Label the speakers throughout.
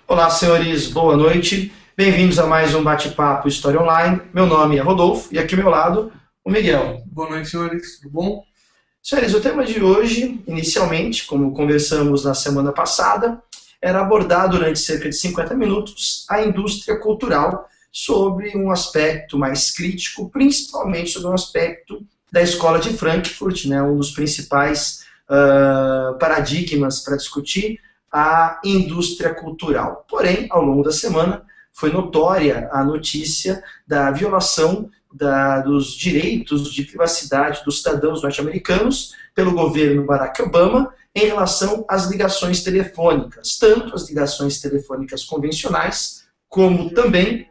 Speaker 1: Olá, senhores, boa noite. Bem-vindos a mais um bate-papo História Online. Meu nome é Rodolfo e aqui ao meu lado, o Miguel.
Speaker 2: Boa noite, senhores. Tudo bom?
Speaker 1: Senhores, o tema de hoje, inicialmente, como conversamos na semana passada, era abordar durante cerca de 50 minutos a indústria cultural sobre um aspecto mais crítico, principalmente sobre um aspecto da Escola de Frankfurt, né, um dos principais paradigmas para discutir a indústria cultural. Porém, ao longo da semana, foi notória a notícia da violação dos direitos de privacidade dos cidadãos norte-americanos pelo governo Barack Obama em relação às ligações telefônicas, tanto as ligações telefônicas convencionais, como também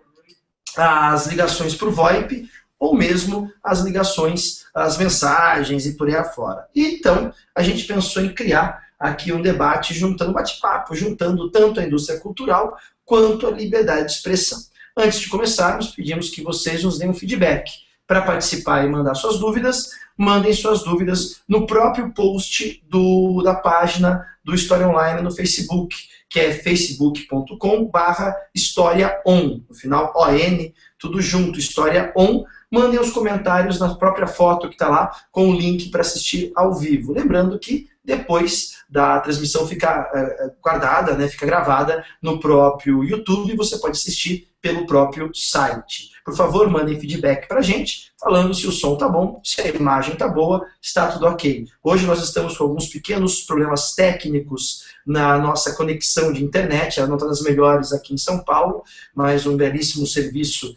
Speaker 1: as ligações por VoIP, ou mesmo as ligações, as mensagens e por aí afora. E então, a gente pensou em criar aqui um debate, juntando um bate-papo, juntando tanto a indústria cultural quanto a liberdade de expressão. Antes de começarmos, pedimos que vocês nos deem um feedback. Para participar e mandar suas dúvidas, mandem suas dúvidas no próprio post da página do História Online no Facebook, que é facebook.com/HistóriaOn, no final ON, tudo junto, História On. Mandem os comentários na própria foto que está lá, com o link para assistir ao vivo. Lembrando que depois da transmissão fica guardada, né, fica gravada no próprio YouTube e você pode assistir pelo próprio site. Por favor, mandem feedback para a gente, falando se o som está bom, se a imagem está boa, está tudo ok. Hoje nós estamos com alguns pequenos problemas técnicos na nossa conexão de internet, ela não está das melhores aqui em São Paulo, mas um belíssimo serviço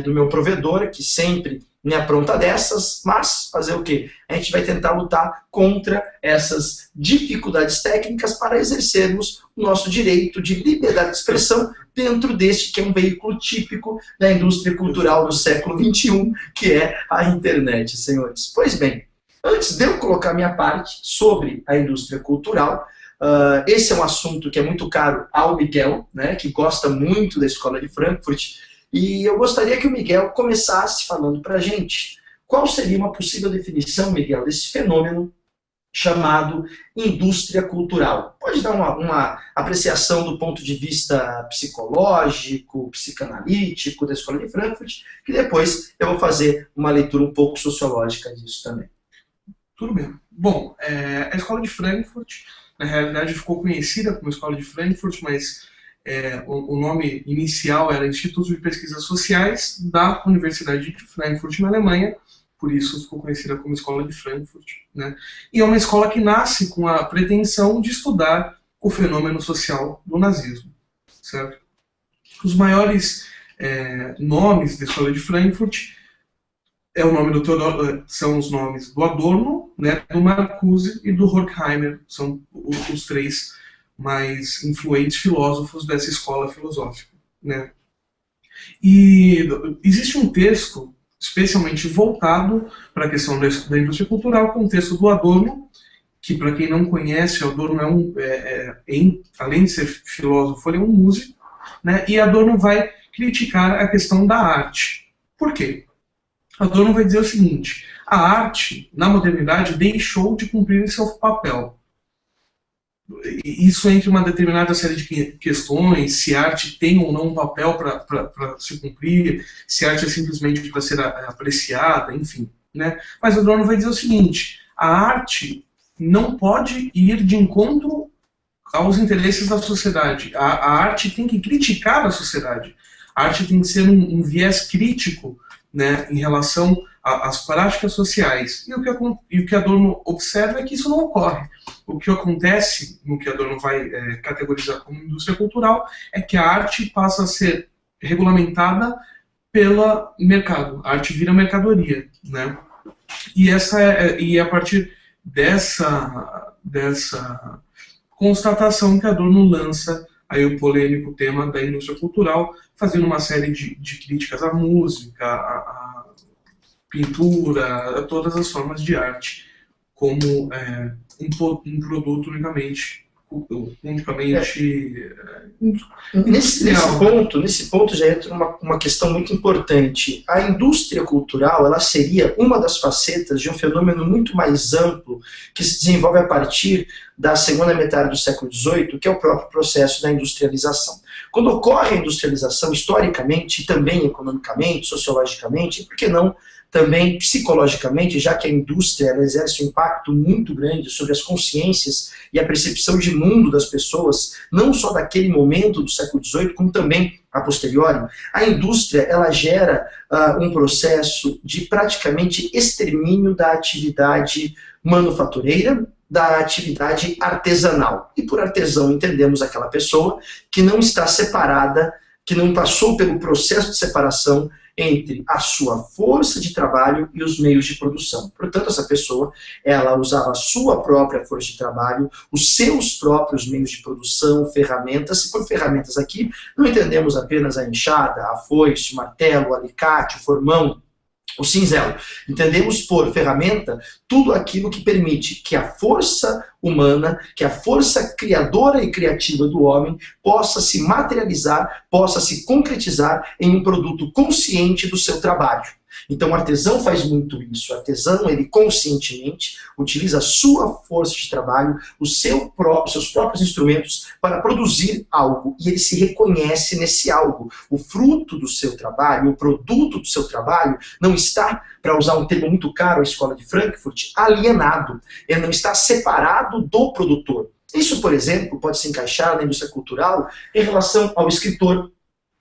Speaker 1: do meu provedor, que sempre me apronta dessas, mas fazer o quê? A gente vai tentar lutar contra essas dificuldades técnicas para exercermos o nosso direito de liberdade de expressão dentro deste que é um veículo típico da indústria cultural do século XXI, que é a internet, senhores. Pois bem, antes de eu colocar minha parte sobre a indústria cultural, esse é um assunto que é muito caro ao Miguel, né, que gosta muito da Escola de Frankfurt, e eu gostaria que o Miguel começasse falando para a gente qual seria uma possível definição, Miguel, desse fenômeno chamado indústria cultural. Pode dar uma apreciação do ponto de vista psicológico, psicanalítico da Escola de Frankfurt, que depois eu vou fazer uma leitura um pouco sociológica disso também.
Speaker 2: Tudo bem. Bom, a Escola de Frankfurt, na realidade, ficou conhecida como Escola de Frankfurt, mas o nome inicial era Instituto de Pesquisas Sociais da Universidade de Frankfurt, na Alemanha, por isso ficou conhecida como Escola de Frankfurt, né? E é uma escola que nasce com a pretensão de estudar o fenômeno social do nazismo, certo? Os maiores nomes da Escola de Frankfurt são os nomes do Adorno, né, do Marcuse e do Horkheimer, são os três mais influentes filósofos dessa escola filosófica, né? E existe um texto especialmente voltado para a questão da indústria cultural, que é um texto do Adorno, que, para quem não conhece, Adorno além de ser filósofo, ele é um músico, né? E Adorno vai criticar a questão da arte. Por quê? Adorno vai dizer o seguinte: a arte, na modernidade, deixou de cumprir seu papel. Isso entre uma determinada série de questões, se a arte tem ou não um papel para se cumprir, se a arte é simplesmente para ser apreciada, enfim, né? Mas Adorno vai dizer o seguinte: a arte não pode ir de encontro aos interesses da sociedade. A arte tem que criticar a sociedade. A arte tem que ser um viés crítico, né, em relação às práticas sociais. E o que Adorno observa é que isso não ocorre. O que acontece, no que Adorno vai categorizar como indústria cultural, é que a arte passa a ser regulamentada pelo mercado. A arte vira mercadoria, né? E a partir dessa constatação que Adorno lança aí o polêmico tema da indústria cultural, fazendo uma série de críticas à música, à pintura, a todas as formas de arte, como um produto unicamente unicamente
Speaker 1: nesse ponto já entra uma questão muito importante. A indústria cultural, ela seria uma das facetas de um fenômeno muito mais amplo que se desenvolve a partir da segunda metade do século XVIII, que é o próprio processo da industrialização. Quando ocorre a industrialização, historicamente, também economicamente, sociologicamente, e por que não também psicologicamente, já que a indústria ela exerce um impacto muito grande sobre as consciências e a percepção de mundo das pessoas, não só daquele momento do século XVIII, como também a posteriori, a indústria ela gera um processo de praticamente extermínio da atividade manufatureira, da atividade artesanal. E por artesão entendemos aquela pessoa que não está separada, que não passou pelo processo de separação entre a sua força de trabalho e os meios de produção. Portanto, essa pessoa, ela usava a sua própria força de trabalho, os seus próprios meios de produção, ferramentas, e por ferramentas aqui não entendemos apenas a enxada, a foice, o martelo, o alicate, o formão, o cinzel. Entendemos por ferramenta tudo aquilo que permite que a força humana, que a força criadora e criativa do homem possa se materializar, possa se concretizar em um produto consciente do seu trabalho. Então o artesão faz muito isso. O artesão, ele conscientemente utiliza a sua força de trabalho, os seus próprios instrumentos para produzir algo. E ele se reconhece nesse algo. O fruto do seu trabalho, o produto do seu trabalho, não está, para usar um termo muito caro à escola de Frankfurt, alienado. Ele não está separado do produtor. Isso, por exemplo, pode se encaixar na indústria cultural em relação ao escritor.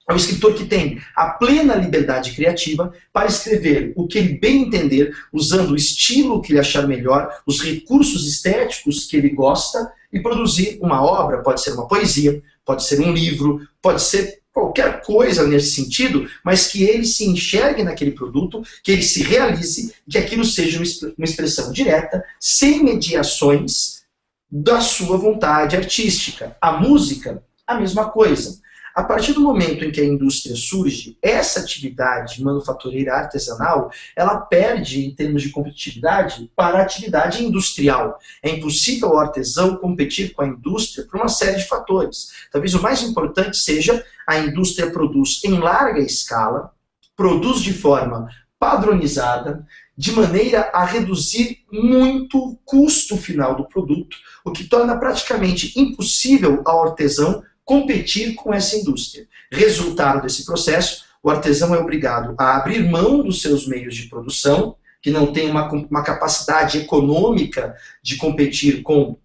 Speaker 1: É o escritor que tem a plena liberdade criativa para escrever o que ele bem entender, usando o estilo que ele achar melhor, os recursos estéticos que ele gosta, e produzir uma obra, pode ser uma poesia, pode ser um livro, pode ser qualquer coisa nesse sentido, mas que ele se enxergue naquele produto, que ele se realize, que aquilo seja uma expressão direta, sem mediações da sua vontade artística. A música, a mesma coisa. A partir do momento em que a indústria surge, essa atividade manufatureira artesanal, ela perde, em termos de competitividade, para a atividade industrial. É impossível ao artesão competir com a indústria por uma série de fatores. Talvez o mais importante seja a indústria produz em larga escala, produz de forma padronizada, de maneira a reduzir muito o custo final do produto, o que torna praticamente impossível ao artesão competir com essa indústria. Resultado desse processo, o artesão é obrigado a abrir mão dos seus meios de produção, que não tem uma capacidade econômica de competir com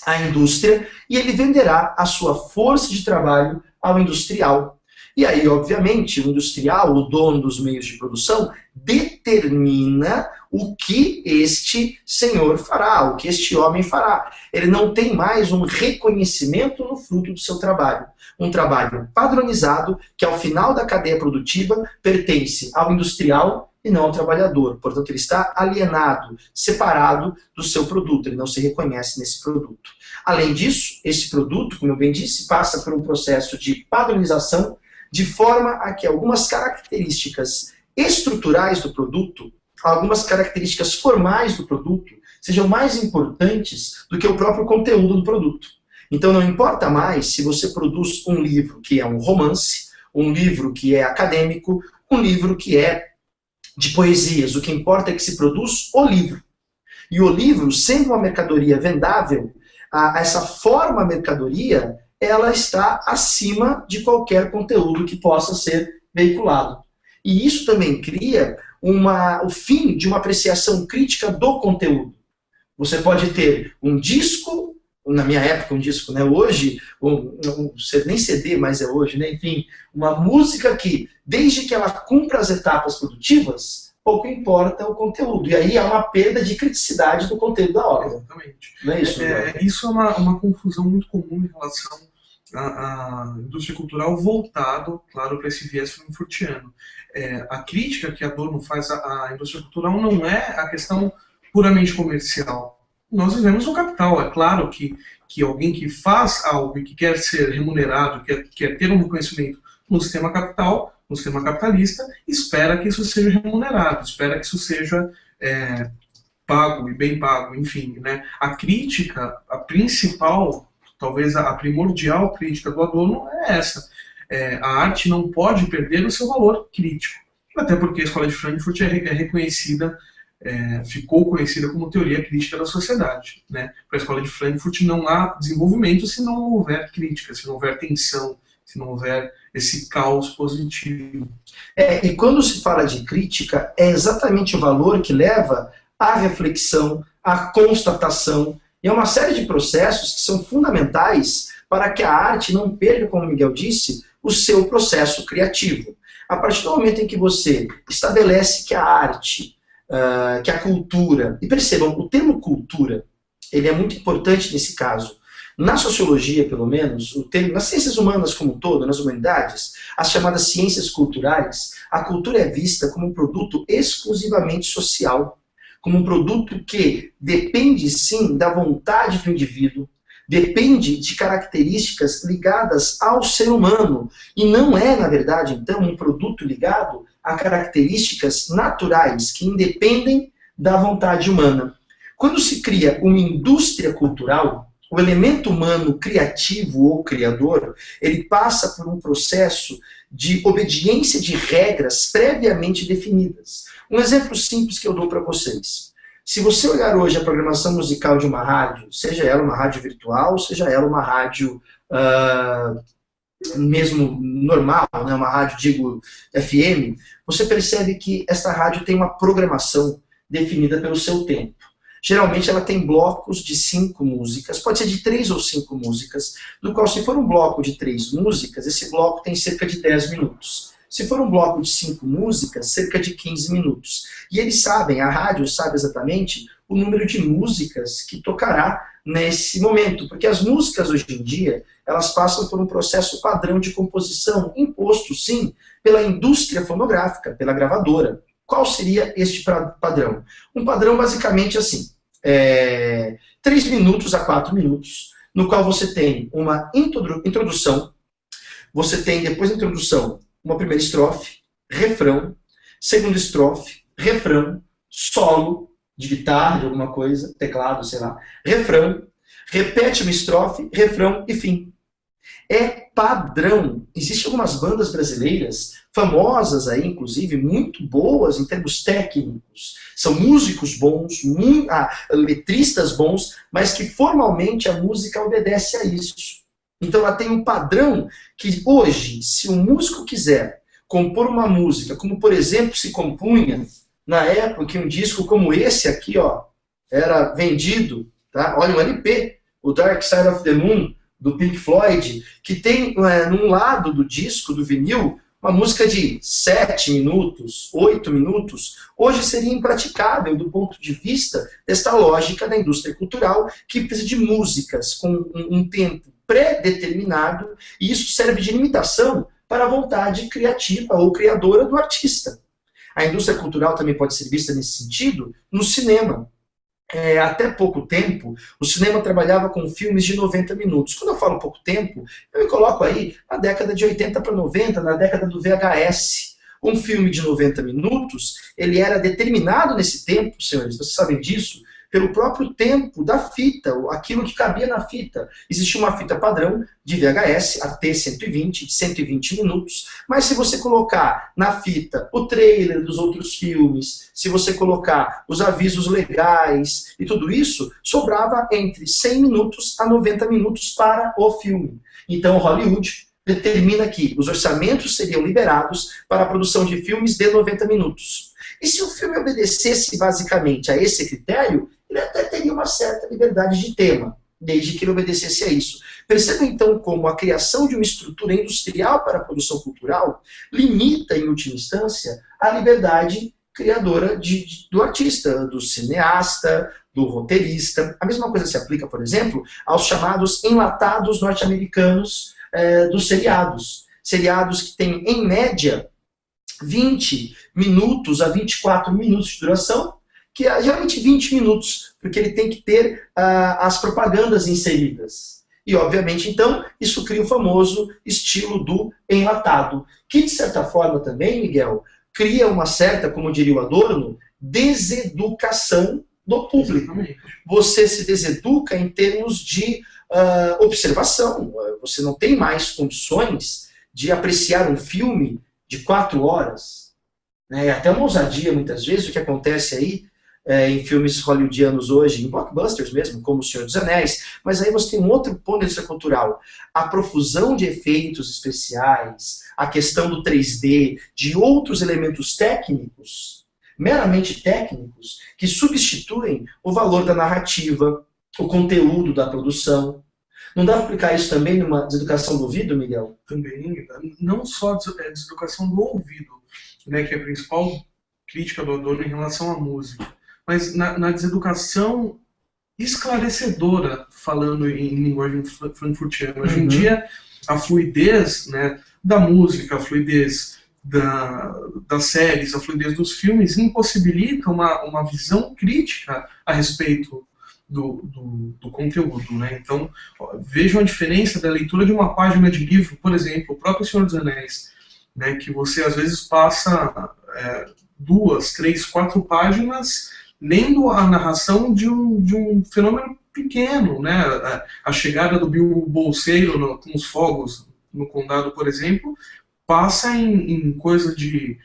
Speaker 1: a indústria, e ele venderá a sua força de trabalho ao industrial. E aí, obviamente, o industrial, o dono dos meios de produção, determina o que este senhor fará, o que este homem fará. Ele não tem mais um reconhecimento no fruto do seu trabalho. Um trabalho padronizado que, ao final da cadeia produtiva, pertence ao industrial e não ao trabalhador. Portanto, ele está alienado, separado do seu produto. Ele não se reconhece nesse produto. Além disso, esse produto, como eu bem disse, passa por um processo de padronização, de forma a que algumas características estruturais do produto, algumas características formais do produto, sejam mais importantes do que o próprio conteúdo do produto. Então não importa mais se você produz um livro que é um romance, um livro que é acadêmico, um livro que é de poesias. O que importa é que se produz o livro. E o livro, sendo uma mercadoria vendável, essa forma mercadoria, ela está acima de qualquer conteúdo que possa ser veiculado. E isso também cria o fim de uma apreciação crítica do conteúdo. Você pode ter um disco, na minha época um disco, né? Hoje, nem CD, mas é hoje, né? Enfim, uma música que, desde que ela cumpra as etapas produtivas, pouco importa o conteúdo. E aí há uma perda de criticidade do conteúdo da obra.
Speaker 2: Exatamente.
Speaker 1: Não é isso?
Speaker 2: Isso é uma confusão muito comum em relação à indústria cultural, voltado, claro, para esse viés frankfurtiano. A crítica que a Adorno faz à indústria cultural não é a questão puramente comercial. Nós vivemos um capital. É claro que alguém que faz algo e que quer ser remunerado, quer ter um reconhecimento no sistema capital, no sistema capitalista, espera que isso seja remunerado, espera que isso seja pago e bem pago, enfim, né? A crítica, a principal talvez a primordial crítica do Adorno é essa. A arte não pode perder o seu valor crítico. Até porque a Escola de Frankfurt é reconhecida, ficou conhecida como teoria crítica da sociedade, né? Para a Escola de Frankfurt não há desenvolvimento se não houver crítica, se não houver tensão, se não houver esse caos positivo.
Speaker 1: E quando se fala de crítica, é exatamente o valor que leva à reflexão, à constatação, e a uma série de processos que são fundamentais para que a arte não perca, como o Miguel disse, o seu processo criativo. A partir do momento em que você estabelece que a arte, que a cultura, e percebam, o termo cultura, ele é muito importante nesse caso. Na sociologia, pelo menos, o termo, nas ciências humanas como um todo, nas humanidades, as chamadas ciências culturais, a cultura é vista como um produto exclusivamente social, como um produto que depende, sim, da vontade do indivíduo, depende de características ligadas ao ser humano, e não é, na verdade, então, um produto ligado a características naturais que independem da vontade humana. Quando se cria uma indústria cultural, o elemento humano criativo ou criador, ele passa por um processo de obediência de regras previamente definidas. Um exemplo simples que eu dou para vocês. Se você olhar hoje a programação musical de uma rádio, seja ela uma rádio virtual, seja ela uma rádio mesmo normal, né, uma rádio, digo, FM, você percebe que esta rádio tem uma programação definida pelo seu tempo. Geralmente ela tem blocos de 5 músicas, pode ser de 3 ou 5 músicas, no qual, se for um bloco de 3 músicas, esse bloco tem cerca de 10 minutos. Se for um bloco de 5 músicas, cerca de 15 minutos. E eles sabem, a rádio sabe exatamente o número de músicas que tocará nesse momento, porque as músicas hoje em dia, elas passam por um processo padrão de composição, imposto, sim, pela indústria fonográfica, pela gravadora. Qual seria este padrão? Um padrão basicamente assim, 3 minutos a 4 minutos, no qual você tem uma introdução, você tem depois da introdução uma primeira estrofe, refrão, segunda estrofe, refrão, solo de guitarra, de alguma coisa, teclado, sei lá, refrão, repete uma estrofe, refrão e fim. É padrão. Existem algumas bandas brasileiras, famosas aí, inclusive, muito boas em termos técnicos. São músicos bons, letristas bons, mas que formalmente a música obedece a isso. Então ela tem um padrão que hoje, se um músico quiser compor uma música, como por exemplo se compunha na época que um disco como esse aqui, ó, era vendido, tá? Olha, um LP, o Dark Side of the Moon, do Pink Floyd, que tem num lado do disco, do vinil, uma música de 7 minutos, 8 minutos, hoje seria impraticável do ponto de vista desta lógica da indústria cultural, que precisa de músicas com um tempo pré-determinado, e isso serve de limitação para a vontade criativa ou criadora do artista. A indústria cultural também pode ser vista nesse sentido no cinema. Até pouco tempo, o cinema trabalhava com filmes de 90 minutos. Quando eu falo pouco tempo, eu me coloco aí na década de 80 para 90, na década do VHS. Um filme de 90 minutos, ele era determinado nesse tempo, senhores, vocês sabem disso, pelo próprio tempo da fita, aquilo que cabia na fita. Existia uma fita padrão de VHS, a T120, de 120 minutos, mas se você colocar na fita o trailer dos outros filmes, se você colocar os avisos legais e tudo isso, sobrava entre 100 minutos a 90 minutos para o filme. Então Hollywood determina que os orçamentos seriam liberados para a produção de filmes de 90 minutos. E se o filme obedecesse basicamente a esse critério, ele até teria uma certa liberdade de tema, desde que ele obedecesse a isso. Perceba então como a criação de uma estrutura industrial para a produção cultural limita, em última instância, a liberdade criadora do artista, do cineasta, do roteirista. A mesma coisa se aplica, por exemplo, aos chamados enlatados norte-americanos dos seriados. Seriados que têm, em média, 20 minutos a 24 minutos de duração, que é geralmente 20 minutos, porque ele tem que ter as propagandas inseridas. E, obviamente, então, isso cria o famoso estilo do enlatado, que, de certa forma, também, Miguel, cria uma certa, como diria o Adorno, deseducação do público. Você se deseduca em termos de Observação, você não tem mais condições de apreciar um filme de 4 horas. É até uma ousadia, muitas vezes, o que acontece aí em filmes hollywoodianos hoje, em blockbusters mesmo, como O Senhor dos Anéis, mas aí você tem um outro ponto de vista cultural. A profusão de efeitos especiais, a questão do 3D, de outros elementos técnicos, meramente técnicos, que substituem o valor da narrativa, o conteúdo da produção. Não dá para aplicar isso também numa deseducação do ouvido, Miguel?
Speaker 2: Também, não só deseducação do ouvido, né, que é a principal crítica do Adorno em relação à música, mas na deseducação esclarecedora, falando em linguagem frankfurtiana. Hoje em dia, a fluidez, né, da música, a fluidez das séries, a fluidez dos filmes impossibilita uma visão crítica a respeito do conteúdo, né? Então, vejam a diferença da leitura de uma página de livro, por exemplo, o próprio Senhor dos Anéis, né, que você às vezes passa 2, 3, 4 páginas lendo a narração de um fenômeno pequeno, né? A chegada do Bilbo Bolseiro com os fogos no condado, por exemplo, passa em coisa de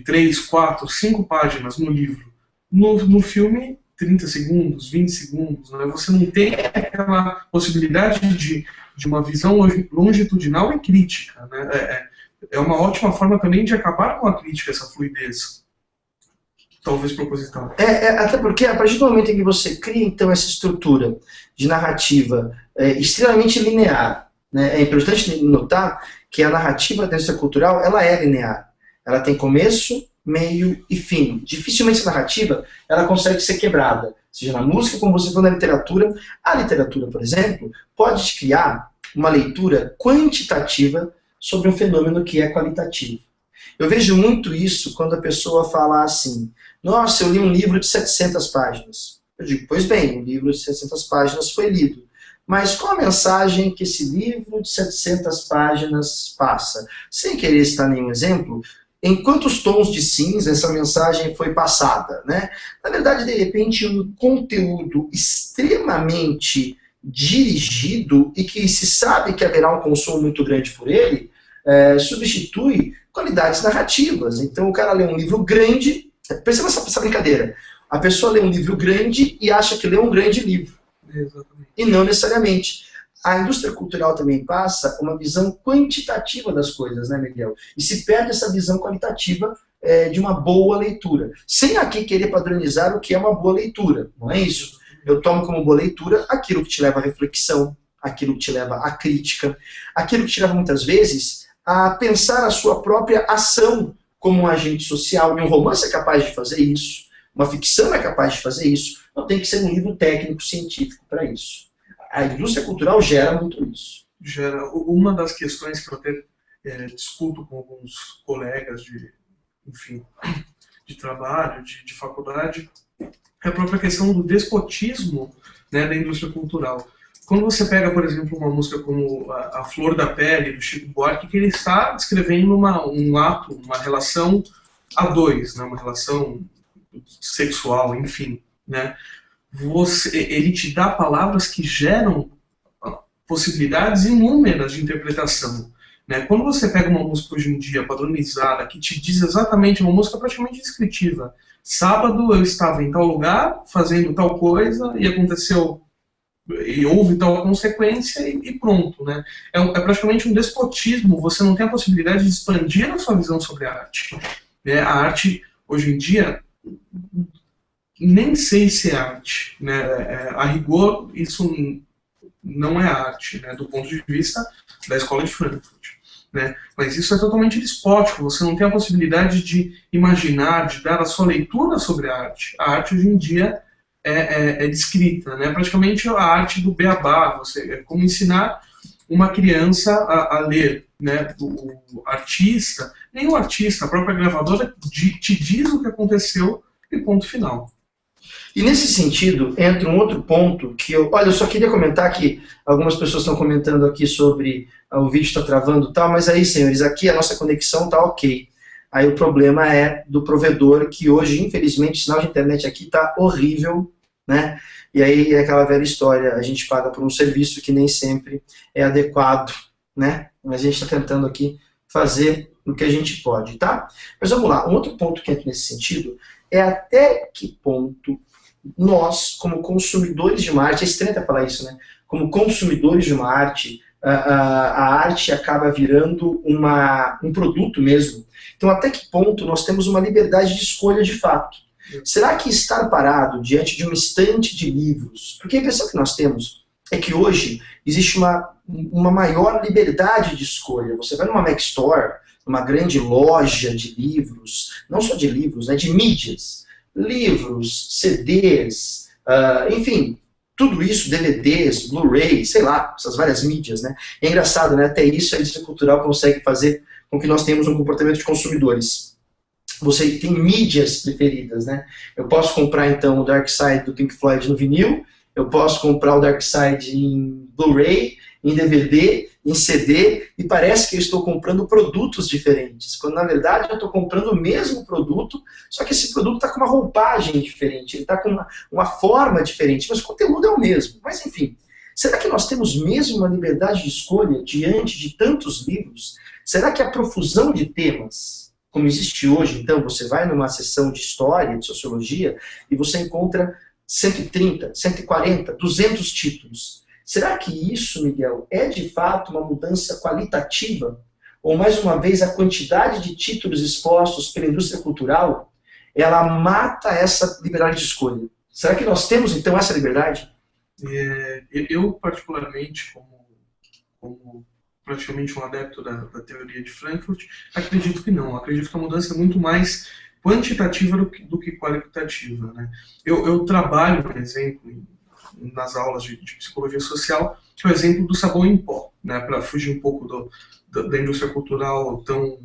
Speaker 2: 3, 4, 5 páginas no livro. No filme, 30 segundos, 20 segundos, né? Você não tem aquela possibilidade de uma visão longitudinal e crítica, né? É uma ótima forma também de acabar com a crítica, essa fluidez, talvez proposital.
Speaker 1: Até porque, a partir do momento em que você cria, então, essa estrutura de narrativa extremamente linear, né? É importante notar que a narrativa dessa cultural, ela é linear. Ela tem começo, meio e fim. Dificilmente essa narrativa ela consegue ser quebrada, seja na música, como você falou, na literatura. A literatura, por exemplo, pode criar uma leitura quantitativa sobre um fenômeno que é qualitativo. Eu vejo muito isso quando a pessoa fala assim: nossa, eu li um livro de 700 páginas. Eu digo, pois bem, um livro de 700 páginas foi lido. Mas qual a mensagem que esse livro de 700 páginas passa? Sem querer citar nenhum exemplo, em quantos tons de cinza essa mensagem foi passada, né? Na verdade, de repente, um conteúdo extremamente dirigido e que se sabe que haverá um consumo muito grande por ele, substitui qualidades narrativas. Então o cara lê um livro grande, perceba essa brincadeira, a pessoa lê um livro grande e acha que lê um grande livro.
Speaker 2: Exatamente.
Speaker 1: E não necessariamente. A indústria cultural também passa uma visão quantitativa das coisas, né, Miguel? E se perde essa visão qualitativa de uma boa leitura. Sem aqui querer padronizar o que é uma boa leitura, não é isso? Eu tomo como boa leitura aquilo que te leva à reflexão, aquilo que te leva à crítica, aquilo que te leva muitas vezes a pensar a sua própria ação como um agente social. E um romance é capaz de fazer isso, uma ficção é capaz de fazer isso, não tem que ser um livro técnico, científico para isso. A indústria cultural gera muito isso.
Speaker 2: Gera. Uma das questões que eu até discuto com alguns colegas de trabalho, de faculdade, é a própria questão do despotismo, né, da indústria cultural. Quando você pega, por exemplo, uma música como A Flor da Pele, do Chico Buarque, que ele está descrevendo um ato, uma relação a dois, né, uma relação sexual, enfim, né? Ele te dá palavras que geram possibilidades inúmeras de interpretação, né? Quando você pega uma música hoje em dia padronizada, que te diz exatamente, uma música praticamente descritiva: sábado eu estava em tal lugar, fazendo tal coisa, e aconteceu, e houve tal consequência, e pronto, né? É praticamente um despotismo, você não tem a possibilidade de expandir a sua visão sobre a arte, né? A arte, hoje em dia, nem sei se é arte, né? A rigor, isso não é arte, né? Do ponto de vista da escola de Frankfurt, né? Mas isso é totalmente despótico, você não tem a possibilidade de imaginar, de dar a sua leitura sobre a arte. A arte hoje em dia é descrita, né? Praticamente a arte do beabá, é como ensinar uma criança a ler, né? O artista, nem o artista, a própria gravadora te diz o que aconteceu e ponto final.
Speaker 1: E nesse sentido, entra um outro ponto que eu só queria comentar que algumas pessoas estão comentando aqui sobre o vídeo está travando e tal, mas aí, senhores, aqui a nossa conexão está ok. Aí o problema é do provedor, que hoje, infelizmente, o sinal de internet aqui está horrível, né? E aí é aquela velha história, a gente paga por um serviço que nem sempre é adequado, né? Mas a gente está tentando aqui fazer o que a gente pode, tá? Mas vamos lá, um outro ponto que entra nesse sentido é até que ponto nós, como consumidores de uma arte, é estranho até falar isso, né? Como consumidores de uma arte, a arte acaba virando um produto mesmo. Então, até que ponto nós temos uma liberdade de escolha de fato? Será que estar parado diante de uma estante de livros... Porque a impressão que nós temos é que hoje existe uma maior liberdade de escolha. Você vai numa Mac Store, numa grande loja de livros, não só de livros, né, de mídias, livros, CDs, enfim, tudo isso, DVDs, Blu-ray, sei lá, essas várias mídias, né? E é engraçado, né? Até isso a indústria cultural consegue fazer com que nós tenhamos um comportamento de consumidores. Você tem mídias preferidas, né? Eu posso comprar, então, o Dark Side do Pink Floyd no vinil, eu posso comprar o Dark Side em Blu-ray, em DVD, em CD, e parece que eu estou comprando produtos diferentes, quando na verdade eu estou comprando o mesmo produto, só que esse produto está com uma roupagem diferente, ele está com uma forma diferente, mas o conteúdo é o mesmo. Mas enfim, será que nós temos mesmo uma liberdade de escolha diante de tantos livros? Será que a profusão de temas, como existe hoje, então, você vai numa sessão de história, de sociologia, e você encontra 130, 140, 200 títulos. Será que isso, Miguel, é de fato uma mudança qualitativa? Ou, mais uma vez, a quantidade de títulos expostos pela indústria cultural, ela mata essa liberdade de escolha? Será que nós temos, então, essa liberdade?
Speaker 2: Eu, particularmente, como praticamente um adepto da teoria de Frankfurt, acredito que não. Acredito que a mudança é muito mais quantitativa do que qualitativa, né? Eu trabalho, por exemplo, nas aulas de psicologia social, que é o exemplo do sabão em pó, né, para fugir um pouco da indústria cultural tão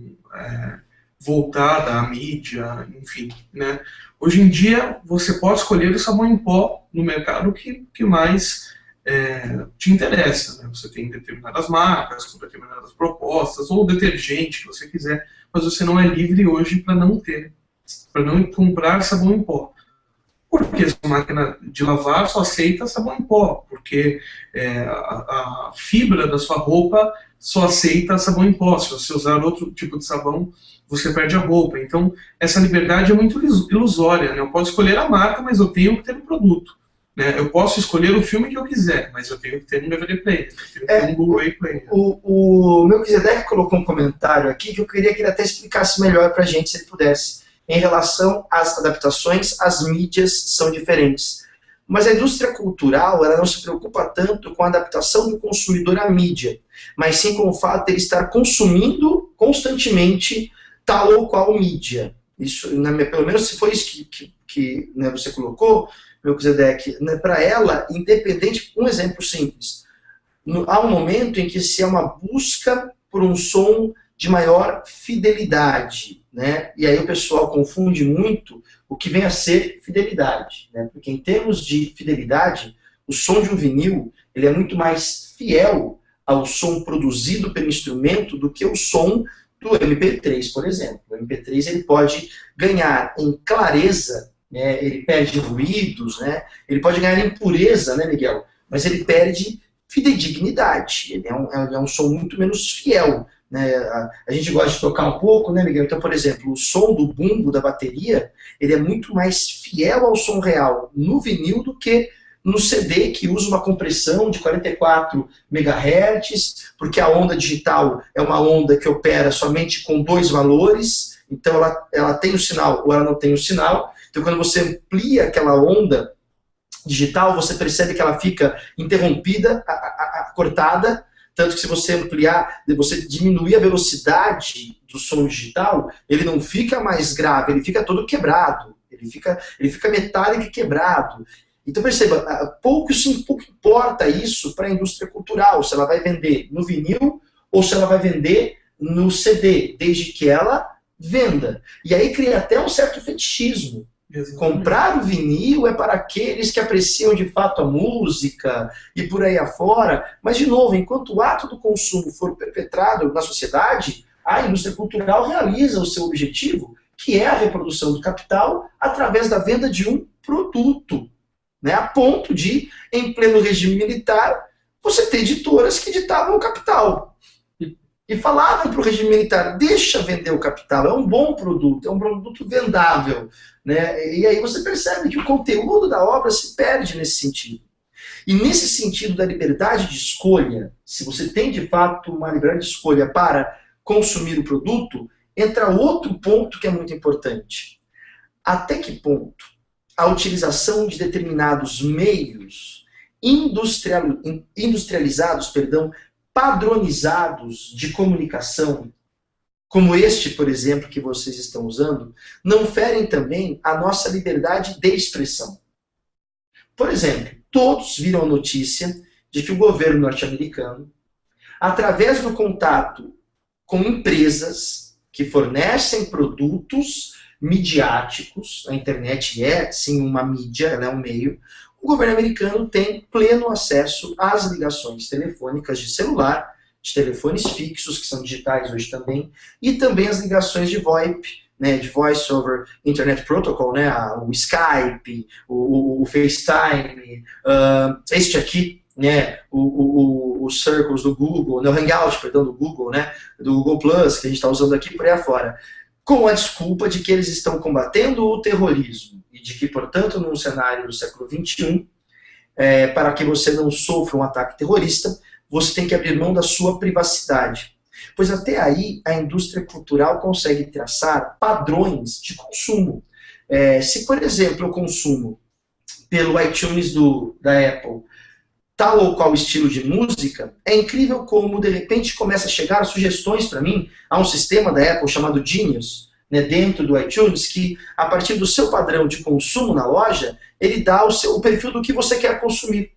Speaker 2: voltada à mídia, enfim, né. Hoje em dia, você pode escolher o sabão em pó no mercado que mais te interessa, né. Você tem determinadas marcas, com determinadas propostas, ou detergente que você quiser, mas você não é livre hoje para não comprar sabão em pó. Porque a máquina de lavar só aceita sabão em pó, porque a fibra da sua roupa só aceita sabão em pó. Se você usar outro tipo de sabão, você perde a roupa. Então, essa liberdade é muito ilusória, né? Eu posso escolher a marca, mas eu tenho que ter um produto, né? Eu posso escolher o filme que eu quiser, mas eu tenho que ter um DVD player, eu tenho que ter um Blu-ray player.
Speaker 1: O Melquisedeque colocou um comentário aqui que eu queria que ele até explicasse melhor para a gente, se ele pudesse. Em relação às adaptações, as mídias são diferentes. Mas a indústria cultural, ela não se preocupa tanto com a adaptação do consumidor à mídia, mas sim com o fato de ele estar consumindo constantemente tal ou qual mídia. Isso, pelo menos se foi isso que né, você colocou, Melquisedeque, né, para ela, independente, um exemplo simples. Há um momento em que se há uma busca por um som de maior fidelidade, né? E aí o pessoal confunde muito o que vem a ser fidelidade, né? Porque em termos de fidelidade, o som de um vinil ele é muito mais fiel ao som produzido pelo instrumento do que o som do MP3, por exemplo. O MP3 ele pode ganhar em clareza, né? Ele perde ruídos, né? Ele pode ganhar em pureza, né, Miguel? Mas ele perde fidedignidade. Ele é um som muito menos fiel. Né, a gente gosta de tocar um pouco, né, Miguel? Então, por exemplo, o som do bumbo da bateria, ele é muito mais fiel ao som real no vinil do que no CD, que usa uma compressão de 44 MHz, porque a onda digital é uma onda que opera somente com 2 valores, então ela tem o sinal ou ela não tem o sinal. Então, quando você amplia aquela onda digital, você percebe que ela fica interrompida, cortada. Tanto que se você ampliar, você diminuir a velocidade do som digital, ele não fica mais grave, ele fica todo quebrado. Ele fica metálico e quebrado. Então perceba, pouco importa isso para a indústria cultural, se ela vai vender no vinil ou se ela vai vender no CD, desde que ela venda. E aí cria até um certo fetichismo. Comprar o vinil é para aqueles que apreciam de fato a música e por aí afora, mas de novo, enquanto o ato do consumo for perpetrado na sociedade, a indústria cultural realiza o seu objetivo, que é a reprodução do capital através da venda de um produto. né? A ponto de, em pleno regime militar, você ter editoras que ditavam o capital. E falavam para o regime militar, deixa vender o capital, é um bom produto, é um produto vendável, né? E aí você percebe que o conteúdo da obra se perde nesse sentido. E nesse sentido da liberdade de escolha, se você tem de fato uma liberdade de escolha para consumir o produto, entra outro ponto que é muito importante. Até que ponto a utilização de determinados meios industrializados, padronizados de comunicação, como este, por exemplo, que vocês estão usando, não ferem também a nossa liberdade de expressão. Por exemplo, todos viram a notícia de que o governo norte-americano, através do contato com empresas que fornecem produtos midiáticos, a internet é, sim, uma mídia, ela é um meio, o governo americano tem pleno acesso às ligações telefônicas de celular, de telefones fixos, que são digitais hoje também, e também as ligações de VoIP, né, de Voice over Internet Protocol, né, o Skype, o FaceTime, este aqui, né, o Circles do Google, né, o Hangout, perdão, do Google, né, do Google Plus, que a gente está usando aqui por aí afora, com a desculpa de que eles estão combatendo o terrorismo e de que, portanto, num cenário do século XXI, para que você não sofra um ataque terrorista, você tem que abrir mão da sua privacidade. Pois até aí a indústria cultural consegue traçar padrões de consumo. Se, por exemplo, eu consumo pelo iTunes da Apple tal ou qual estilo de música, é incrível como, de repente, começa a chegar sugestões para mim. Há um sistema da Apple chamado Genius, né, dentro do iTunes, que, a partir do seu padrão de consumo na loja, ele dá o perfil do que você quer consumir.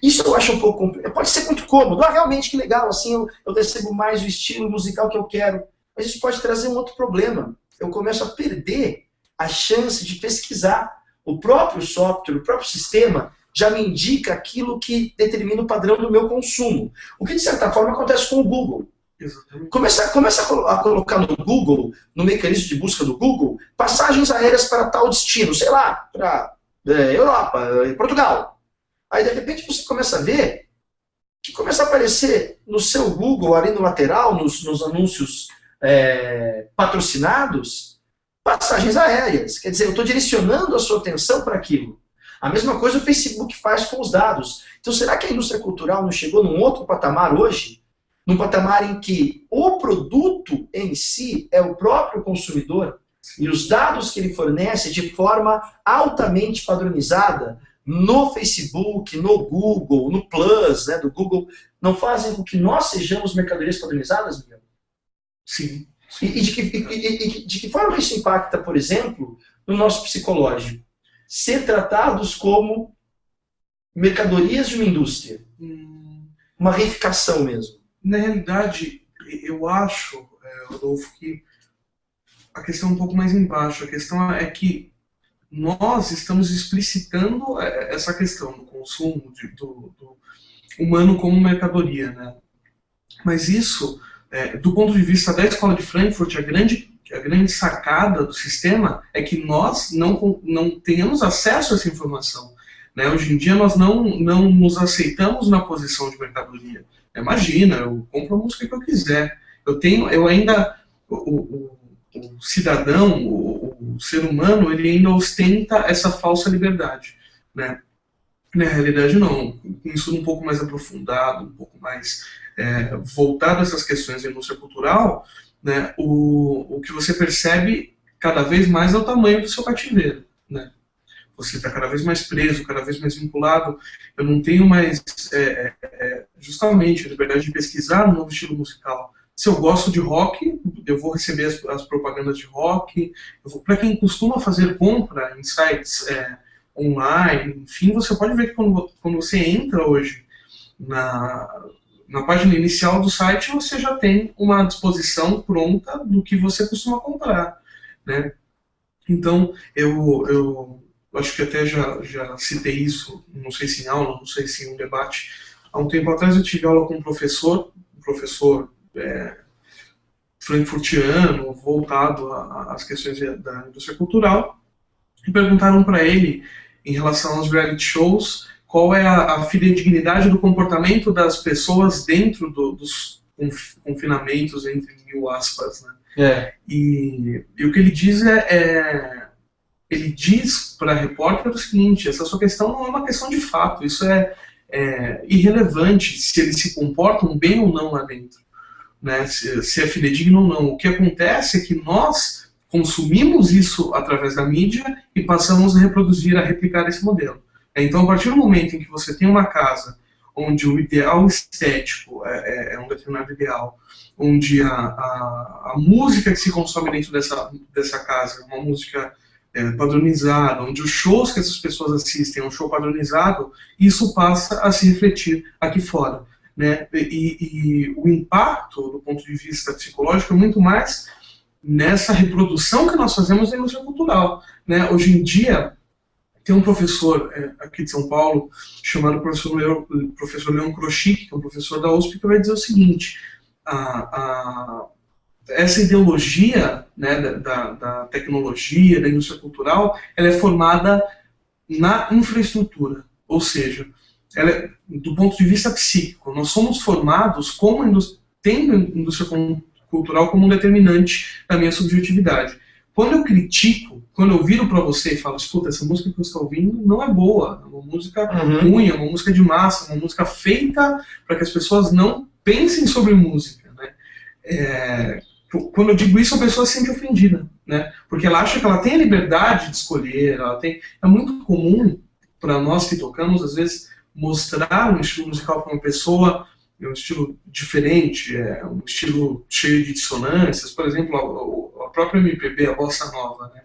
Speaker 1: Isso eu acho um pouco complicado. Pode ser muito cômodo. Realmente que legal, assim eu recebo mais o estilo musical que eu quero. Mas isso pode trazer um outro problema. Eu começo a perder a chance de pesquisar. O próprio software, o próprio sistema já me indica aquilo que determina o padrão do meu consumo. O que, de certa forma, acontece com o Google. Começa a colocar no Google, no mecanismo de busca do Google, passagens aéreas para tal destino, sei lá, para Europa, Portugal. Aí, de repente, você começa a ver que começa a aparecer no seu Google, ali no lateral, nos anúncios patrocinados, passagens aéreas. Quer dizer, eu estou direcionando a sua atenção para aquilo. A mesma coisa o Facebook faz com os dados. Então, será que a indústria cultural não chegou num outro patamar hoje? Num patamar em que o produto em si é o próprio consumidor e os dados que ele fornece de forma altamente padronizada no Facebook, no Google, no Plus, né, do Google, não fazem com que nós sejamos mercadorias padronizadas, Miguel?
Speaker 2: Sim.
Speaker 1: E de que forma isso impacta, por exemplo, no nosso psicológico? Ser tratados como mercadorias de uma indústria. Uma reificação mesmo.
Speaker 2: Na realidade, eu acho, Rodolfo, que a questão é um pouco mais embaixo. A questão é que nós estamos explicitando essa questão do consumo do humano como mercadoria, né? Mas isso, do ponto de vista da Escola de Frankfurt, a grande sacada do sistema é que nós não tenhamos acesso a essa informação, né? Hoje em dia nós não nos aceitamos na posição de mercadoria. Imagina, eu compro a música que eu quiser. O cidadão, o ser humano, ele ainda ostenta essa falsa liberdade, né? Na realidade, não. Isso um pouco mais aprofundado, um pouco mais voltado a essas questões da indústria cultural, né? O que você percebe cada vez mais é o tamanho do seu cativeiro, né? Você está cada vez mais preso, cada vez mais vinculado. Eu não tenho mais, justamente, a liberdade de pesquisar um novo estilo musical. Se eu gosto de rock, eu vou receber as propagandas de rock. Para quem costuma fazer compra em sites online, enfim, você pode ver que quando você entra hoje na página inicial do site, você já tem uma disposição pronta do que você costuma comprar, né? Então, eu acho que até já citei isso, não sei se em aula, não sei se em um debate. Há um tempo atrás eu tive aula com um professor frankfurtiano, voltado às questões da indústria cultural, e perguntaram para ele em relação aos reality shows, qual é a fidedignidade do comportamento das pessoas dentro dos confinamentos, entre mil aspas, né? E o que ele diz ele diz para a repórter o seguinte: essa sua questão não é uma questão de fato, isso é irrelevante se eles se comportam bem ou não lá dentro, né? Se é fidedigno ou não. O que acontece é que nós consumimos isso através da mídia e passamos a reproduzir, a replicar esse modelo. Então, a partir do momento em que você tem uma casa onde o ideal estético é um determinado ideal, onde a música que se consome dentro dessa casa é uma música padronizada, onde os shows que essas pessoas assistem é um show padronizado, isso passa a se refletir aqui fora, né? E o impacto, do ponto de vista psicológico, é muito mais nessa reprodução que nós fazemos na indústria cultural, né? Hoje em dia, tem um professor aqui de São Paulo, chamado professor Leon Kroschik, que é um professor da USP, que vai dizer o seguinte: essa ideologia, né, da tecnologia, da indústria cultural, ela é formada na infraestrutura, ou seja, ela é, do ponto de vista psíquico, nós somos formados como tendo a indústria cultural como um determinante da minha subjetividade. Quando eu critico, quando eu viro para você e falo: escuta, essa música que você está ouvindo não é boa, é uma música ruim, é uma música de massa, é uma música feita para que as pessoas não pensem sobre música, né? Quando eu digo isso, a pessoa se sente ofendida, né? Porque ela acha que ela tem a liberdade de escolher, é muito comum para nós que tocamos, às vezes, mostrar um estilo musical para uma pessoa, um estilo diferente, um estilo cheio de dissonâncias, por exemplo, a própria MPB, a bossa nova, né?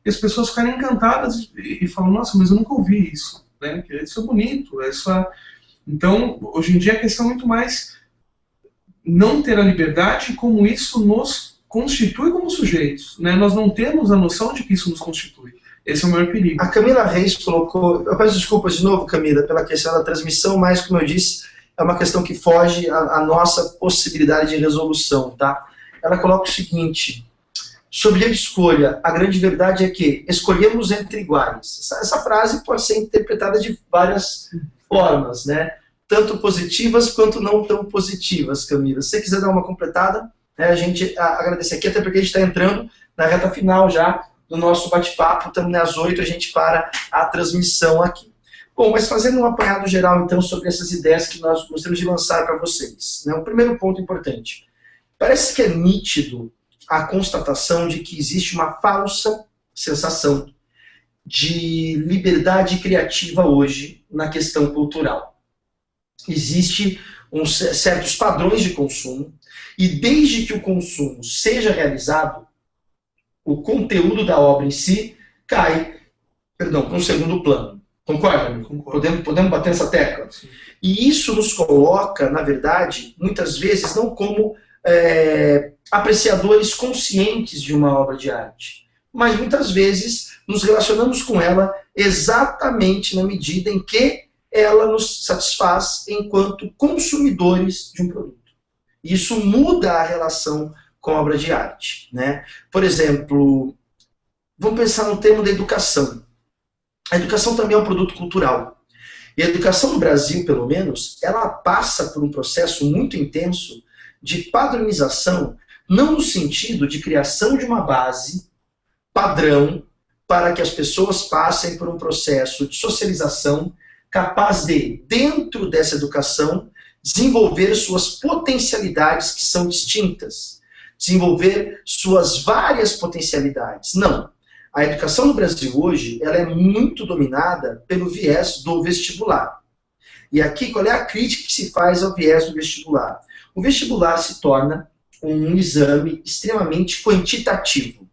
Speaker 2: E as pessoas ficarem encantadas e falam: nossa, mas eu nunca ouvi isso, né? Isso é bonito, Então, hoje em dia a questão é muito mais não ter a liberdade, como isso nos constitui como sujeitos, né? Nós não temos a noção de que isso nos constitui. Esse é o maior perigo.
Speaker 1: A Camila Reis colocou... Eu peço desculpas de novo, Camila, pela questão da transmissão, mas, como eu disse, é uma questão que foge à nossa possibilidade de resolução, tá? Ela coloca o seguinte: sobre a escolha, a grande verdade é que escolhemos entre iguais. Essa frase pode ser interpretada de várias formas, né? Tanto positivas quanto não tão positivas, Camila. Se você quiser dar uma completada, né, a gente agradecer aqui, até porque a gente está entrando na reta final já do nosso bate-papo. Estamos às 8, a gente para a transmissão aqui. Bom, mas fazendo um apanhado geral, então, sobre essas ideias que nós gostaríamos de lançar para vocês, né? O primeiro ponto importante: parece que é nítido a constatação de que existe uma falsa sensação de liberdade criativa hoje na questão cultural. Existem certos padrões de consumo, e desde que o consumo seja realizado, o conteúdo da obra em si cai, para um segundo plano. Concorda?
Speaker 2: Concordo.
Speaker 1: Podemos bater nessa tecla?
Speaker 2: Sim.
Speaker 1: E isso nos coloca, na verdade, muitas vezes, não como apreciadores conscientes de uma obra de arte, mas muitas vezes nos relacionamos com ela exatamente na medida em que ela nos satisfaz enquanto consumidores de um produto. Isso muda a relação com a obra de arte, né? Por exemplo, vamos pensar no termo da educação. A educação também é um produto cultural. E a educação no Brasil, pelo menos, ela passa por um processo muito intenso de padronização, não no sentido de criação de uma base padrão para que as pessoas passem por um processo de socialização capaz de, dentro dessa educação, desenvolver suas potencialidades que são distintas, desenvolver suas várias potencialidades. Não. A educação no Brasil hoje, ela é muito dominada pelo viés do vestibular. E aqui, qual é a crítica que se faz ao viés do vestibular? O vestibular se torna um exame extremamente quantitativo.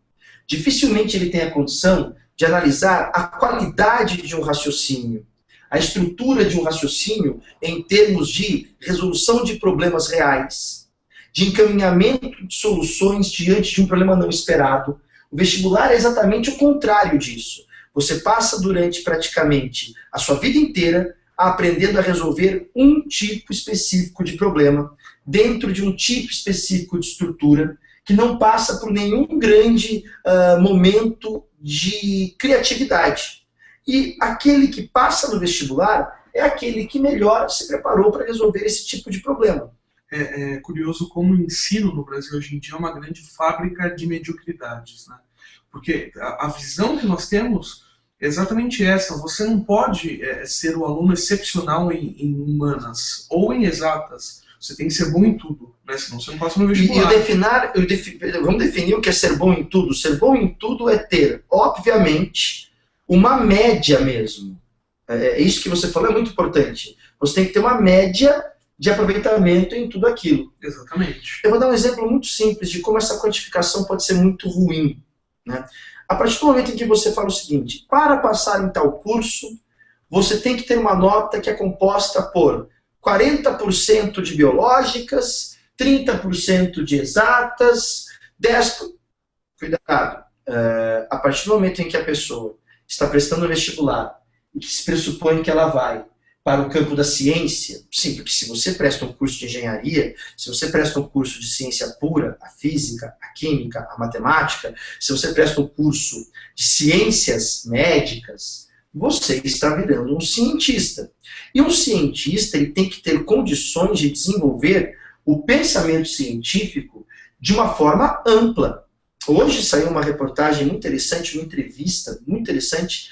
Speaker 1: Dificilmente ele tem a condição de analisar a qualidade de um raciocínio, a estrutura de um raciocínio em termos de resolução de problemas reais, de encaminhamento de soluções diante de um problema não esperado. O vestibular é exatamente o contrário disso. Você passa durante praticamente a sua vida inteira aprendendo a resolver um tipo específico de problema, dentro de um tipo específico de estrutura, que não passa por nenhum grande momento de criatividade. E aquele que passa no vestibular é aquele que melhor se preparou para resolver esse tipo de problema.
Speaker 2: É curioso como o ensino no Brasil hoje em dia é uma grande fábrica de mediocridades, né? Porque a visão que nós temos é exatamente essa. Você não pode ser o aluno excepcional em humanas ou em exatas. Você tem que ser bom em tudo, né? Senão você não passa no vestibular.
Speaker 1: Vamos definir o que é ser bom em tudo. Ser bom em tudo é ter, obviamente, uma média mesmo. Isso que você falou é muito importante. Você tem que ter uma média de aproveitamento em tudo aquilo.
Speaker 2: Exatamente.
Speaker 1: Eu vou dar um exemplo muito simples de como essa quantificação pode ser muito ruim, né? A partir do momento em que você fala o seguinte: para passar em tal curso, você tem que ter uma nota que é composta por 40% de biológicas, 30% de exatas, 10%... Cuidado. A partir do momento em que a pessoa está prestando vestibular e que se pressupõe que ela vai para o campo da ciência, sim, porque se você presta um curso de engenharia, se você presta um curso de ciência pura, a física, a química, a matemática, se você presta um curso de ciências médicas, você está virando um cientista. E um cientista, ele tem que ter condições de desenvolver o pensamento científico de uma forma ampla. Hoje saiu uma reportagem muito interessante, uma entrevista muito interessante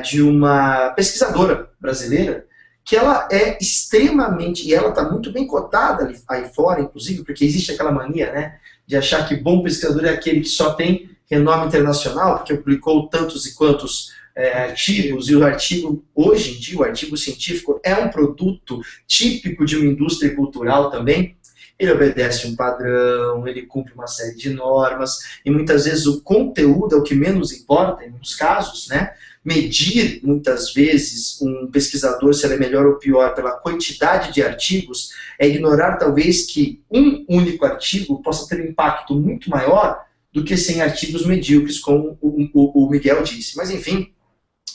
Speaker 1: de uma pesquisadora brasileira, que ela é extremamente, e ela está muito bem cotada aí fora, inclusive, porque existe aquela mania, né, de achar que bom pesquisador é aquele que só tem renome internacional, porque publicou tantos e quantos artigos, e o artigo, hoje em dia, o artigo científico é um produto típico de uma indústria cultural também. Ele obedece um padrão, ele cumpre uma série de normas, e muitas vezes o conteúdo é o que menos importa, em muitos casos, né? Medir, muitas vezes, um pesquisador se ele é melhor ou pior pela quantidade de artigos, é ignorar talvez que um único artigo possa ter um impacto muito maior do que 100 artigos medíocres, como o Miguel disse. Mas, enfim,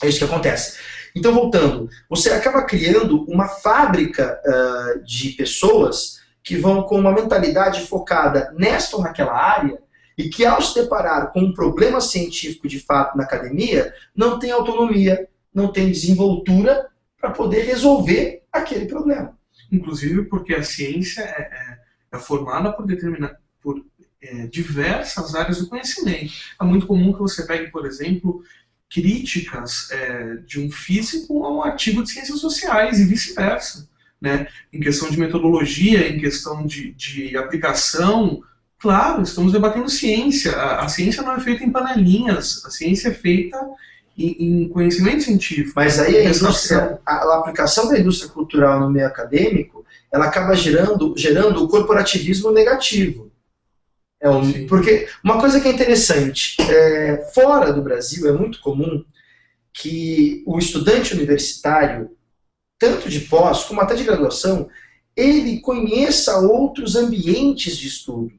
Speaker 1: é isso que acontece. Então, voltando, você acaba criando uma fábrica de pessoas que vão com uma mentalidade focada nesta ou naquela área, e que, ao se deparar com um problema científico de fato na academia, não tem autonomia, não tem desenvoltura para poder resolver aquele problema.
Speaker 2: Inclusive porque a ciência é formada por diversas áreas do conhecimento. É muito comum que você pegue, por exemplo, críticas de um físico a um artigo de ciências sociais e vice-versa, né? Em questão de metodologia, em questão de aplicação. Claro, estamos debatendo ciência. A ciência não é feita em panelinhas, a ciência é feita em conhecimento científico.
Speaker 1: Mas aí a aplicação da indústria cultural no meio acadêmico, ela acaba gerando o corporativismo negativo. Porque uma coisa que é interessante, fora do Brasil é muito comum que o estudante universitário, tanto de pós como até de graduação, ele conheça outros ambientes de estudo.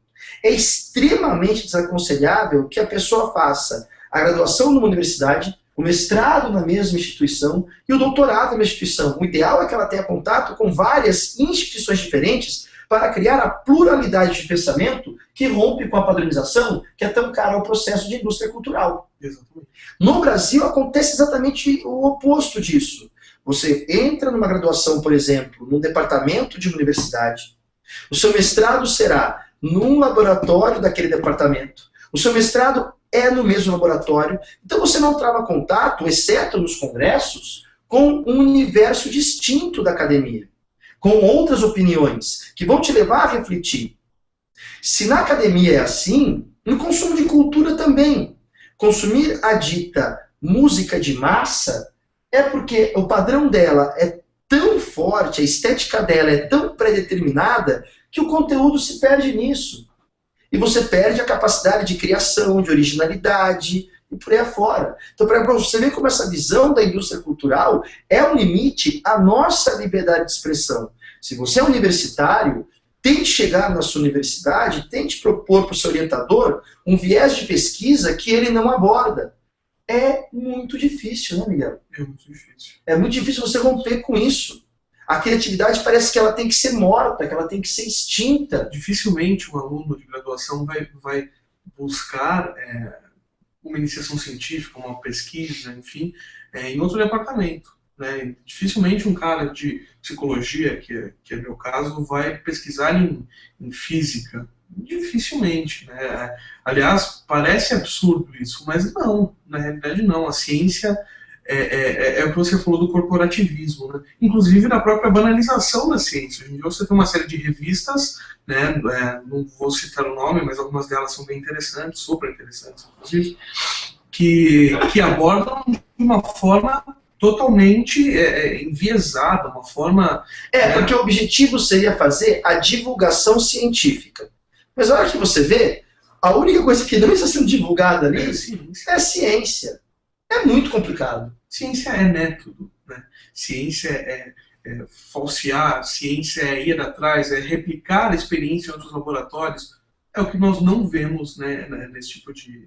Speaker 1: É extremamente desaconselhável que a pessoa faça a graduação numa universidade, o mestrado na mesma instituição e o doutorado na mesma instituição. O ideal é que ela tenha contato com várias instituições diferentes para criar a pluralidade de pensamento que rompe com a padronização que é tão cara ao processo de indústria cultural.
Speaker 2: Exatamente.
Speaker 1: No Brasil acontece exatamente o oposto disso. Você entra numa graduação, por exemplo, num departamento de uma universidade, o seu mestrado será num laboratório daquele departamento, o seu mestrado é no mesmo laboratório, então você não trava contato, exceto nos congressos, com um universo distinto da academia, com outras opiniões, que vão te levar a refletir. Se na academia é assim, no consumo de cultura também. Consumir a dita música de massa é porque o padrão dela é tão forte, a estética dela é tão pré-determinada, que o conteúdo se perde nisso. E você perde a capacidade de criação, de originalidade, e por aí afora. Então, para você ver como essa visão da indústria cultural é um limite à nossa liberdade de expressão. Se você é universitário, tente chegar na sua universidade, tente propor para o seu orientador um viés de pesquisa que ele não aborda. É muito difícil, né, Miguel?
Speaker 2: É muito difícil.
Speaker 1: É muito difícil você romper com isso. A criatividade parece que ela tem que ser morta, que ela tem que ser extinta.
Speaker 2: Dificilmente um aluno de graduação vai buscar uma iniciação científica, uma pesquisa, enfim, em outro departamento. Né? Dificilmente um cara de psicologia, que é meu caso, vai pesquisar em física. Dificilmente. Né? Aliás, parece absurdo isso, mas não, na realidade não. A ciência é o que você falou do corporativismo, né? Inclusive na própria banalização da ciência. Hoje em dia você tem uma série de revistas, né? Não vou citar o nome, mas algumas delas são bem interessantes, super interessantes, inclusive, que abordam de uma forma totalmente enviesada, uma forma...
Speaker 1: Porque o objetivo seria fazer a divulgação científica. Mas a hora que você vê, a única coisa que não está sendo divulgada ali é ciência. É muito complicado.
Speaker 2: Ciência é método, né? Ciência é falsear, ciência é ir atrás, é replicar a experiência em outros laboratórios. É o que nós não vemos, né, nesse tipo de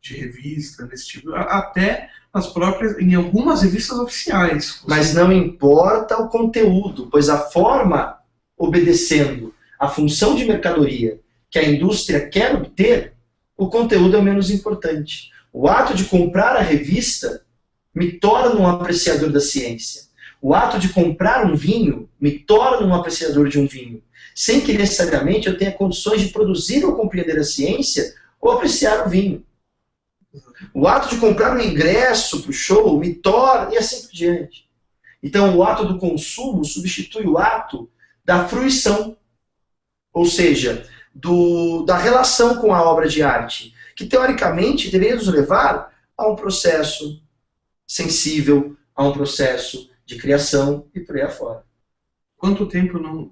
Speaker 2: revista, nesse tipo, até nas próprias, em algumas revistas oficiais.
Speaker 1: Mas não importa o conteúdo, pois a forma obedecendo a função de mercadoria que a indústria quer obter, o conteúdo é o menos importante. O ato de comprar a revista me torna um apreciador da ciência. O ato de comprar um vinho me torna um apreciador de um vinho, sem que necessariamente eu tenha condições de produzir ou compreender a ciência ou apreciar o vinho. O ato de comprar um ingresso para o show me torna, e assim por diante. Então o ato do consumo substitui o ato da fruição, ou seja, da relação com a obra de arte, que teoricamente deveria nos levar a um processo sensível, a um processo de criação e por aí afora.
Speaker 2: Quanto tempo não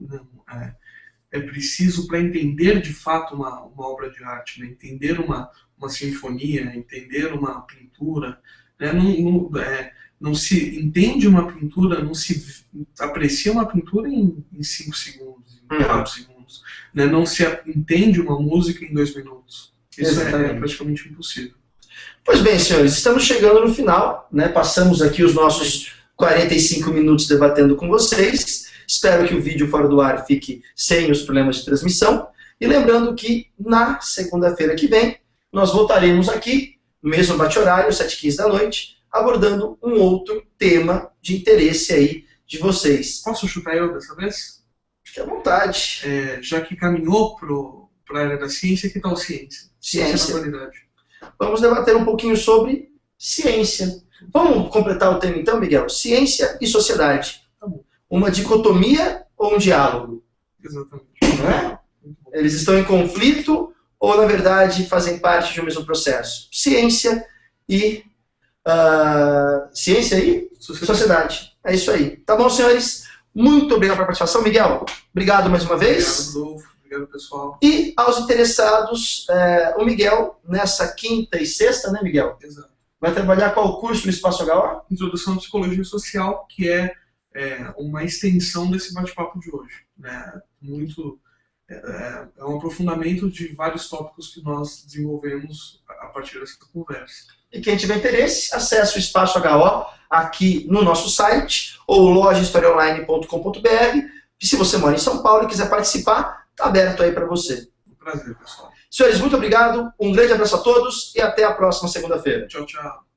Speaker 2: é preciso para entender de fato uma obra de arte, né? Entender uma sinfonia, entender uma pintura, né? Não se entende uma pintura, não se aprecia uma pintura em 5 segundos, em 4 segundos. Né? Não se entende uma música em 2 minutos. Isso é praticamente impossível.
Speaker 1: Pois bem, senhores, estamos chegando no final, né? Passamos aqui os nossos 45 minutos debatendo com vocês. Espero que o vídeo fora do ar fique sem os problemas de transmissão. E lembrando que na segunda-feira que vem, nós voltaremos aqui, no mesmo bate-horário, 7h15 da noite, abordando um outro tema de interesse aí de vocês.
Speaker 2: Posso chutar eu dessa vez?
Speaker 1: Fique à vontade.
Speaker 2: Já que caminhou para a área da ciência, que tal ciência?
Speaker 1: Ciência.
Speaker 2: Na atualidade.
Speaker 1: Vamos debater um pouquinho sobre ciência. Vamos completar o tema então, Miguel? Ciência e sociedade.
Speaker 2: Tá bom.
Speaker 1: Uma dicotomia ou um diálogo?
Speaker 2: Exatamente.
Speaker 1: Não é? Eles estão em conflito ou, na verdade, fazem parte de um mesmo processo? Ciência e sociedade. É isso aí. Tá bom, senhores? Muito obrigado pela participação. Miguel, obrigado mais uma vez.
Speaker 2: Obrigado, Rodolfo. Obrigado, pessoal.
Speaker 1: E aos interessados, o Miguel, nessa quinta e sexta, né, Miguel?
Speaker 2: Exato.
Speaker 1: Vai trabalhar qual curso no Espaço HO?
Speaker 2: Introdução à Psicologia Social, que é uma extensão desse bate-papo de hoje. Né? É um aprofundamento de vários tópicos que nós desenvolvemos a partir dessa conversa.
Speaker 1: E quem tiver interesse, acesse o Espaço HO aqui no nosso site ou lojahistoriaonline.com.br. E se você mora em São Paulo e quiser participar, está aberto aí para você.
Speaker 2: Um prazer, pessoal.
Speaker 1: Senhores, muito obrigado, um grande abraço a todos e até a próxima segunda-feira.
Speaker 2: Tchau, tchau.